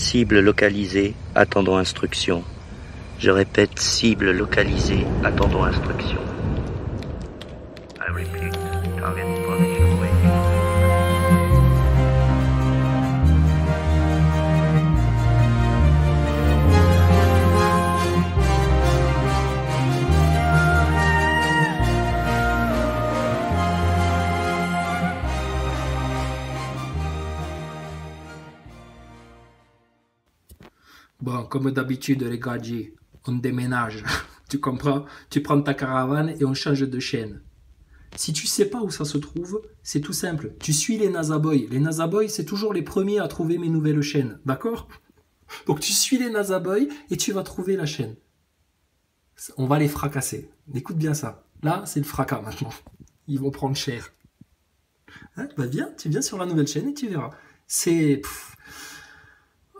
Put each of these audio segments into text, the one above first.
cible localisée, attendons instruction. Je répète, cible localisée, attendons instruction. I repeat, target position waiting. Bon, comme d'habitude, les gadgets, on déménage. Tu comprends? Tu prends ta caravane et on change de chaîne. Si tu sais pas où ça se trouve, c'est tout simple. Tu suis les Nazaboys. Les Nazaboys, c'est toujours les premiers à trouver mes nouvelles chaînes. D'accord? Donc tu suis les Nazaboys et tu vas trouver la chaîne. On va les fracasser. Écoute bien ça. Là, c'est le fracas maintenant. Ils vont prendre cher. Hein? Bah viens, tu viens sur la nouvelle chaîne et tu verras. C'est...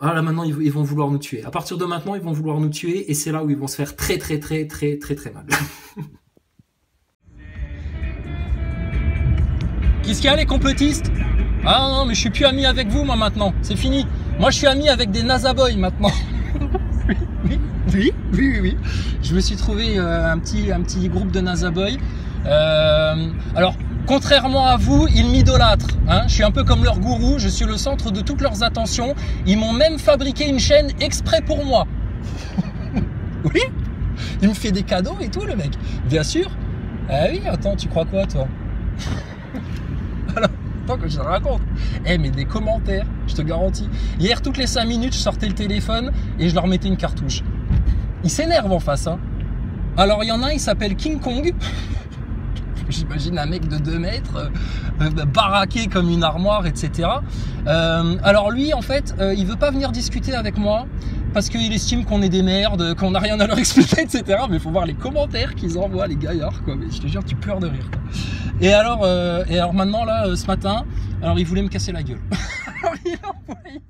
Ah là maintenant ils vont vouloir nous tuer. À partir de maintenant ils vont vouloir nous tuer et c'est là où ils vont se faire très mal. Qu'est-ce qu'il y a les complotistes? Ah non mais je suis plus ami avec vous moi maintenant, c'est fini. Moi je suis ami avec des Nazaboys maintenant. Oui. Je me suis trouvé un petit groupe de Nazaboys. Alors contrairement à vous, ils m'idolâtrent. Hein, je suis un peu comme leur gourou, je suis le centre de toutes leurs attentions. Ils m'ont même fabriqué une chaîne exprès pour moi. Oui, il me fait des cadeaux et tout le mec. Bien sûr. Ah oui, attends, tu crois quoi toi? Alors, attends que je te raconte. Eh mais des commentaires, je te garantis. Hier, toutes les 5 minutes, je sortais le téléphone et je leur mettais une cartouche. Ils s'énervent en face. Hein. Alors il y en a un, il s'appelle King Kong. J'imagine un mec de 2 mètres, baraqué comme une armoire, etc. Alors lui, en fait, il veut pas venir discuter avec moi parce qu'il estime qu'on est des merdes, qu'on n'a rien à leur expliquer, etc. Mais il faut voir les commentaires qu'ils envoient, les gaillards, quoi. Mais je te jure, tu pleures de rire, quoi. Et alors maintenant, là, ce matin, alors il voulait me casser la gueule. Alors il a envoyé...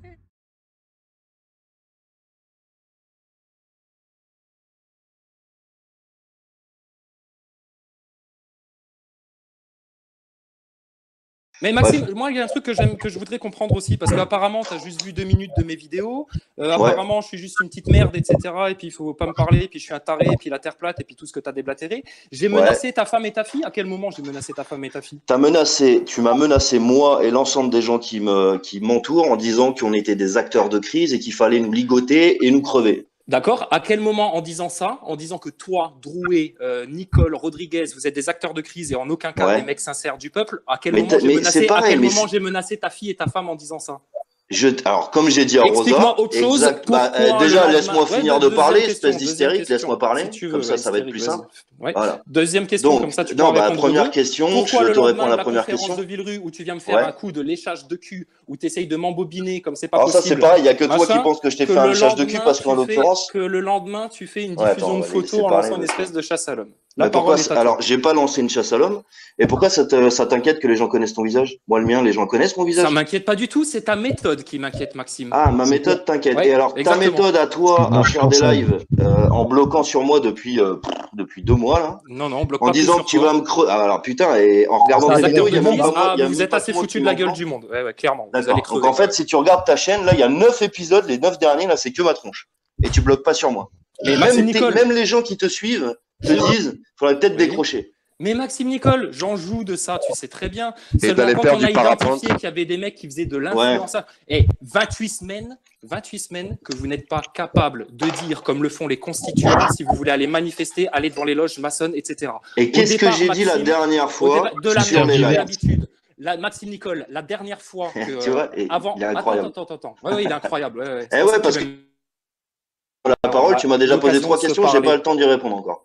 Mais Maxime, moi il y a un truc que je voudrais comprendre aussi, parce qu'apparemment tu as juste vu 2 minutes de mes vidéos, apparemment je suis juste une petite merde, etc. Et puis il faut pas me parler, et puis je suis un taré, et puis la terre plate, et puis tout ce que tu as déblatéré. J'ai menacé ta femme et ta fille. À quel moment j'ai menacé ta femme et ta fille? Tu m'as menacé moi et l'ensemble des gens qui m'entourent en disant qu'on était des acteurs de crise et qu'il fallait nous ligoter et nous crever. D'accord. À quel moment, en disant ça, en disant que toi, Drouet, Nicole, Rodriguez, vous êtes des acteurs de crise et en aucun cas des mecs sincères du peuple, à quel moment j'ai menacé ta fille et ta femme en disant ça? Alors, comme j'ai dit à Rosa, explique-moi autre chose. Déjà, laisse-moi finir de parler, espèce d'hystérique, laisse-moi parler. Comme ça, ça va être plus simple. Ouais. Voilà. Deuxième question, donc, comme ça tu peux répondre. Première question, je te réponds à la première question. De Villerue où tu viens me faire un coup de léchage de cul, où tu essayes de m'embobiner comme c'est pas possible. Alors ça c'est pareil, il y a que toi qui penses que je t'ai fait un léchage de cul parce qu'en l'occurrence que le lendemain tu fais une diffusion de photos en lançant une espèce de chasse à l'homme. Alors j'ai pas lancé une chasse à l'homme. Et pourquoi ça t'inquiète que les gens connaissent ton visage? Moi le mien, les gens connaissent mon visage. Ça m'inquiète pas du tout, c'est ta méthode qui m'inquiète, Maxime. Ah, ma méthode t'inquiète. Et alors ta méthode à toi à faire des lives en bloquant sur moi depuis 2 mois là. Non, bloque en pas disant que tu vas me creuser. Alors putain, et en regardant tes vidéos, il y a même pas moi. Vous êtes assez foutu de la gueule du monde. Ouais, clairement. D'accord. Donc en fait, si tu regardes ta chaîne, là, il y a 9 épisodes, les 9 derniers, là, c'est que ma tronche. Et tu bloques pas sur moi. Et même les gens qui te suivent te disent, faudrait peut-être décrocher. Mais Maxime Nicole, j'en joue de ça, tu sais très bien. Seulement quand on a identifié qu'il y avait des mecs qui faisaient de l'influence. Et 28 semaines que vous n'êtes pas capable de dire, comme le font les constituants, si vous voulez aller manifester, aller devant les loges maçonnes, etc. Et qu'est-ce que j'ai dit la dernière fois sur les lives? Maxime Nicole, la dernière fois que... Tu vois, avant... il est incroyable. Attends. Ouais, il est incroyable. Parce que la parole, tu m'as déjà posé 3 questions, j'ai pas le temps d'y répondre encore.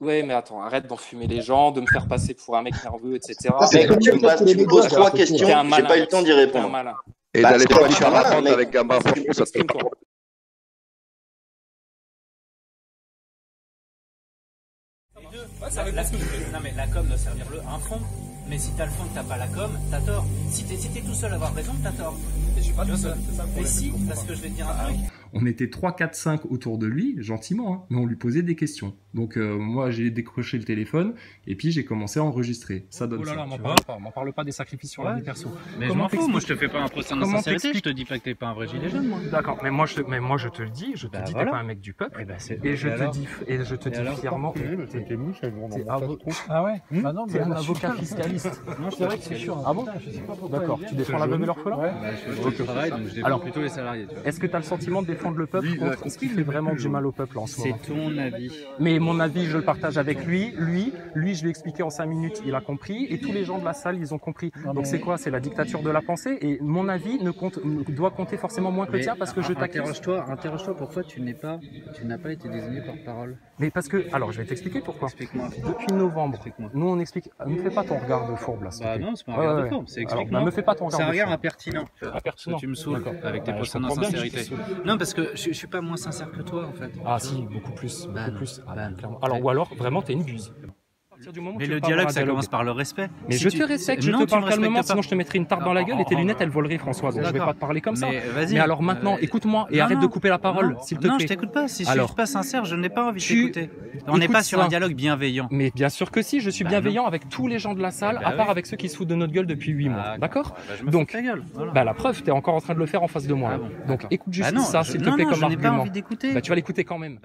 Ouais, mais attends, arrête d'enfumer les gens, de me faire passer pour un mec nerveux, etc. Tu me poses 3 questions, j'ai pas eu le temps d'y répondre. Et d'aller pas faire la vente avec Gamba, ça te fait pas. Non mais la com doit servir un fond. Mais si t'as le fond et que t'as pas la com, t'as tort. Si t'es tout seul à avoir raison, t'as tort. Et je suis pas tout seul, c'est ça le problème. Mais si, parce que je vais te dire un truc. On était 3, 4, 5 autour de lui, gentiment, hein, mais on lui posait des questions. Donc moi, j'ai décroché le téléphone et puis j'ai commencé à enregistrer. Ça donne ça. M'en parle pas des sacrifices sur la vie perso. Mais je m'en fous, moi je te fais pas un procès d'insincérité, je te dis pas que t'es pas un vrai gilet jaune, moi. D'accord, mais moi je te le dis, t'es pas un mec du peuple, et je te dis fièrement. Ah ouais? Bah non, mais un avocat fiscaliste. Non, c'est vrai que c'est sûr. Ah bon? D'accord, tu défends la veuve et l'orphelin? Ouais, je travaille, donc je défends plutôt les salariés. Est-ce que tu as le sentiment de défendre le peuple contre ce qui fait vraiment du mal au peuple en ce moment? C'est ton avis. Mais mon avis, je le partage avec lui. Lui, je lui ai expliqué en 5 minutes, il a compris, et tous les gens de la salle, ils ont compris. Donc c'est quoi? C'est la dictature de la pensée, et mon avis doit compter forcément moins que le tien parce que je t'accuse. Interroge-toi, pourquoi tu n'as pas été désigné porte-parole? Mais parce que, alors je vais t'expliquer pourquoi. Explique-moi. Depuis novembre, nous on explique. Ne me fais pas ton regard de fourbe là. Bah non, c'est pas un regard de fourbe, c'est explique-moi. Ne me fais pas ton regard. C'est un regard impertinent. Tu me saoules avec tes procès d'insincérité. Non, parce que je suis pas moins sincère que toi en fait. Ah si, beaucoup plus. Clairement. Alors ou alors vraiment t'es une buse. Mais le dialogue, ça commence par le respect. Mais je te respecte, je te parle calmement, sinon je te mettrai une tarte dans la gueule et tes lunettes elles voleraient, François. Donc je vais pas te parler comme ça. Mais alors maintenant, écoute-moi et arrête de couper la parole, s'il te plaît. Non, je t'écoute pas. Si je suis pas sincère, je n'ai pas envie de t'écouter. On n'est pas sur un dialogue bienveillant. Mais bien sûr que si, je suis bienveillant avec tous les gens de la salle, à part avec ceux qui se foutent de notre gueule depuis 8 mois. D'accord? Donc, la preuve, t'es encore en train de le faire en face de moi. Donc écoute juste ça, s'il te plaît, comme argument. Je n'ai pas envie d'écouter. Tu vas l'écouter quand même.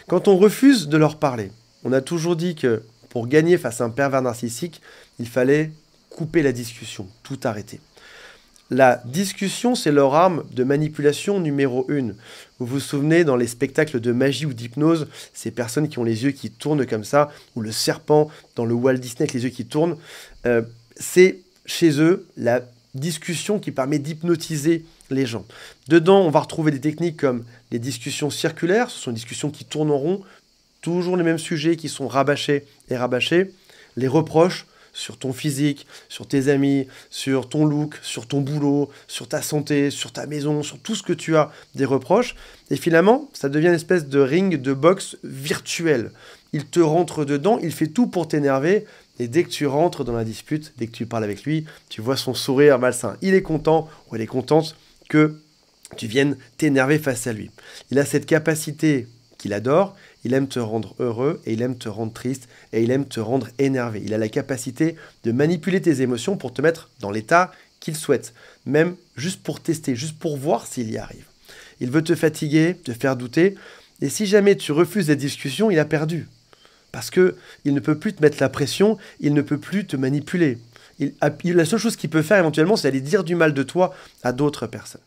Quand on refuse de leur parler, on a toujours dit que pour gagner face à un pervers narcissique, il fallait couper la discussion, tout arrêter. La discussion, c'est leur arme de manipulation numéro 1. Vous vous souvenez, dans les spectacles de magie ou d'hypnose, ces personnes qui ont les yeux qui tournent comme ça, ou le serpent dans le Walt Disney avec les yeux qui tournent, c'est chez eux la discussion qui permet d'hypnotiser les gens. Dedans, on va retrouver des techniques comme les discussions circulaires, ce sont des discussions qui tournent en rond, toujours les mêmes sujets qui sont rabâchés et rabâchés, les reproches sur ton physique, sur tes amis, sur ton look, sur ton boulot, sur ta santé, sur ta maison, sur tout ce que tu as, des reproches. Et finalement, ça devient une espèce de ring de boxe virtuel. Il te rentre dedans, il fait tout pour t'énerver, et dès que tu rentres dans la dispute, dès que tu parles avec lui, tu vois son sourire malsain. Il est content, ou elle est contente que tu viennes t'énerver face à lui. Il a cette capacité qu'il adore, il aime te rendre heureux, et il aime te rendre triste, et il aime te rendre énervé. Il a la capacité de manipuler tes émotions pour te mettre dans l'état qu'il souhaite, même juste pour tester, juste pour voir s'il y arrive. Il veut te fatiguer, te faire douter, et si jamais tu refuses la discussion, il a perdu. Parce qu'il ne peut plus te mettre la pression, il ne peut plus te manipuler. La seule chose qu'il peut faire éventuellement, c'est aller dire du mal de toi à d'autres personnes.